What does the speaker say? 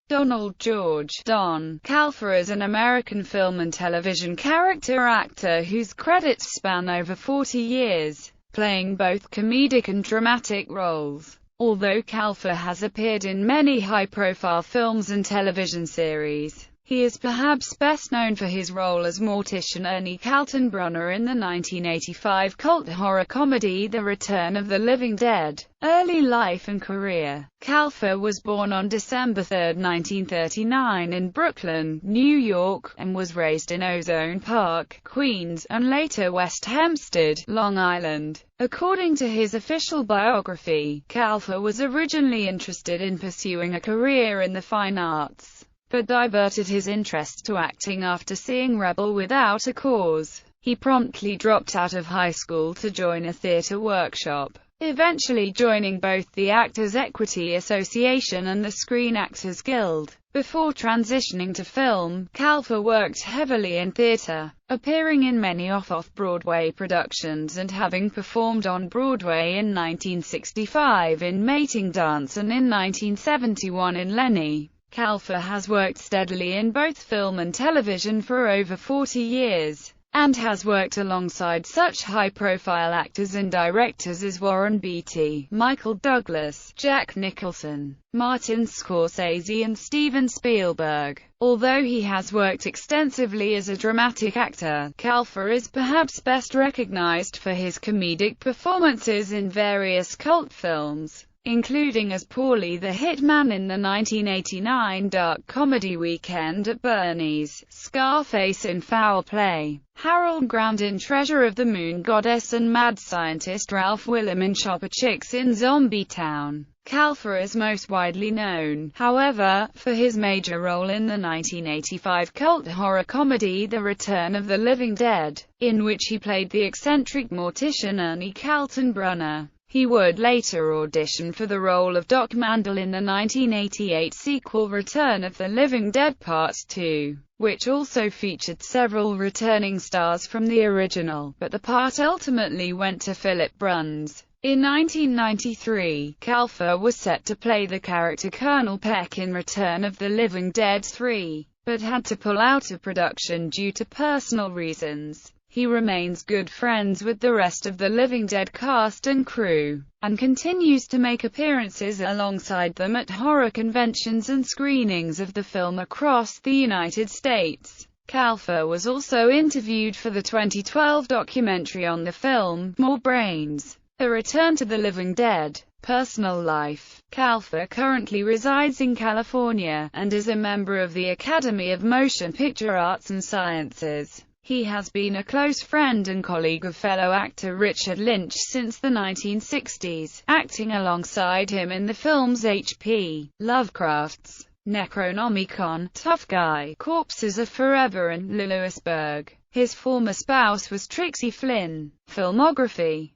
Donald George Don Calfa is an American film and television character actor whose credits span over 40 years, playing both comedic and dramatic roles. Although Calfa has appeared in many high-profile films and television series, he is perhaps best known for his role as mortician Ernie Kaltenbrunner in the 1985 cult horror comedy The Return of the Living Dead. Early life and career. Calfa was born on December 3, 1939 in Brooklyn, New York, and was raised in Ozone Park, Queens, and later West Hempstead, Long Island. According to his official biography, Calfa was originally interested in pursuing a career in the fine arts, but diverted his interest to acting after seeing Rebel Without a Cause. He promptly dropped out of high school to join a theater workshop, eventually joining both the Actors' Equity Association and the Screen Actors Guild. Before transitioning to film, Calfa worked heavily in theater, appearing in many off-Broadway productions and having performed on Broadway in 1965 in Mating Dance and in 1971 in Lenny. Calfa has worked steadily in both film and television for over 40 years, and has worked alongside such high-profile actors and directors as Warren Beatty, Michael Douglas, Jack Nicholson, Martin Scorsese and Steven Spielberg. Although he has worked extensively as a dramatic actor, Calfa is perhaps best recognized for his comedic performances in various cult films, including as Paulie the Hitman in the 1989 dark comedy Weekend at Bernie's, Scarface in Foul Play, Harold Ground in Treasure of the Moon Goddess, and mad scientist Ralph Willem in Chopper Chicks in Zombie Town. Calfa is most widely known, however, for his major role in the 1985 cult horror comedy The Return of the Living Dead, in which he played the eccentric mortician Ernie Kaltenbrunner. He would later audition for the role of Doc Mandel in the 1988 sequel Return of the Living Dead Part 2, which also featured several returning stars from the original, but the part ultimately went to Philip Bruns. In 1993, Calfa was set to play the character Colonel Peck in Return of the Living Dead 3, but had to pull out of production due to personal reasons. He remains good friends with the rest of the Living Dead cast and crew, and continues to make appearances alongside them at horror conventions and screenings of the film across the United States. Calfa was also interviewed for the 2012 documentary on the film, More Brains: A Return to the Living Dead. Personal life. Calfa currently resides in California, and is a member of the Academy of Motion Picture Arts and Sciences. He has been a close friend and colleague of fellow actor Richard Lynch since the 1960s, acting alongside him in the films H.P. Lovecraft's Necronomicon, Tough Guy, Corpses Are Forever and Lewisburg. His former spouse was Trixie Flynn. Filmography.